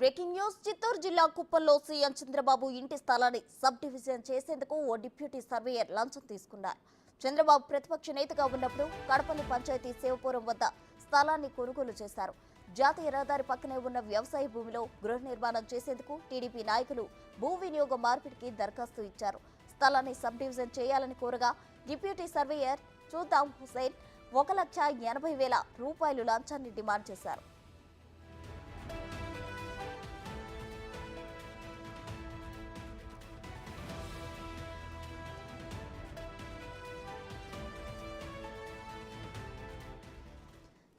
Breaking news Chittoor జిల్లా కుప్పంలో CM Chandrababu ఇంటి స్థలాన్ని సబ్ డివిజన్ చేసేందుకు ఓ డిప్యూటీ సర్వేయర్ లంచం తీసుకున్నారు. చంద్రబాబు ప్రతిపక్ష నేతగా ఉన్నప్పుడు కడపల్లి పంచాయతీ శివపురం వద్ద స్థలాన్ని కొనుగోలు చేశారు. జాతీయ రహదారి పక్కనే ఉన్న వ్యవసాయ భూమిలో గృహ నిర్మాణం చేసేందుకు టీడీపీ నాయకులు భూ వినియోగ మార్పిడికి దరఖాస్తు ఇచ్చారు. స్థలాన్ని సబ్ డివిజన్ చేయాలని కోరగా డిప్యూటీ సర్వేయర్ చూద్దాం హుసేన్ 1,80,000 రూపాయలు లంచాన్ని డిమాండ్ చేశారు.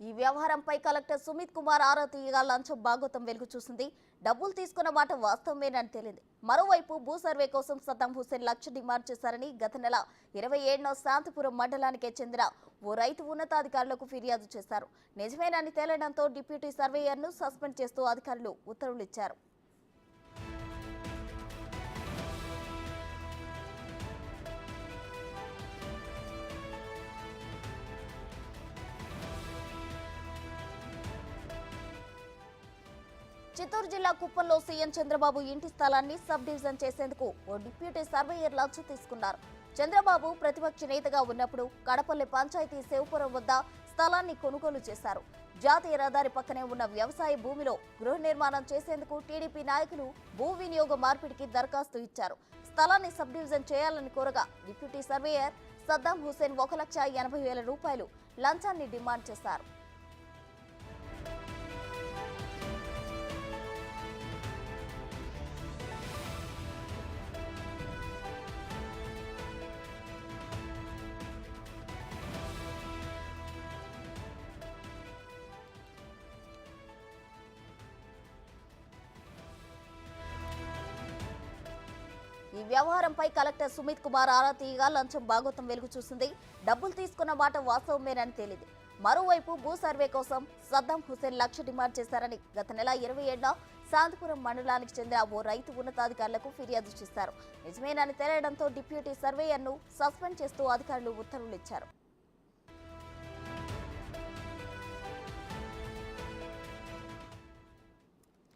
ఈ వ్యవహారంపై కలెక్టర్ సుమిత్ కుమార్ ఆరా తీయగా లంచం భాగోతం వెలుగు చూసింది. డబ్బులు తీసుకున్న మాట వాస్తవమేనని తేలింది. మరోవైపు భూ సర్వే కోసం సద్దాం హుసేన్ 1,00,000 డిమాండ్ చేశారని గత నెల 27న శాంతిపురం మండలానికి చెందిన ఓ రైతు ఉన్నతాధికారులకు ఫిర్యాదు చేశారు. నిజమేనని తేలడంతో డిప్యూటీ సర్వేయర్ను సస్పెండ్ చేస్తూ అధికారులు ఉత్తర్వులు ఇచ్చారు. చిత్తూరు జిల్లా కుప్పంలో సీఎం చంద్రబాబు ఇంటి స్థలాన్ని సబ్ డివిజన్ చేసేందుకు ఓ డిప్యూటీ సర్వేయర్ లంచం తీసుకున్నారు. చంద్రబాబు ప్రతిపక్ష నేతగా ఉన్నప్పుడు కడపల్లి పంచాయతీ శివపురం వద్ద స్థలాన్ని కొనుగోలు చేశారు. జాతీయ రహదారి పక్కనే ఉన్న వ్యవసాయ భూమిలో గృహ నిర్మాణం చేసేందుకు టీడీపీ నాయకులు భూ వినియోగ మార్పిడికి దరఖాస్తు ఇచ్చారు. స్థలాన్ని సబ్ డివిజన్ చేయాలని కోరగా డిప్యూటీ సర్వేయర్ సద్దాం హుసేన్ 1,80,000 రూపాయలు లంచాన్ని డిమాండ్ చేశారు. ఈ వ్యవహారంపై కలెక్టర్ సుమిత్ కుమార్ ఆరా తీయగా లంచం భాగోతం వెలుగు చూసింది. డబ్బులు తీసుకున్న మాట వాస్తవమేనని తేలింది. మరోవైపు భూ సర్వే కోసం సద్దాం హుసేన్ 1,00,000 డిమాండ్ చేశారని గత నెల 27న శాంతిపురం మండలానికి చెందిన ఓ రైతు ఉన్నతాధికారులకు ఫిర్యాదు చేశారు. నిజమేనని తేలడంతో డిప్యూటీ సర్వేయర్ను సస్పెండ్ చేస్తూ అధికారులు ఉత్తర్వులు ఇచ్చారు.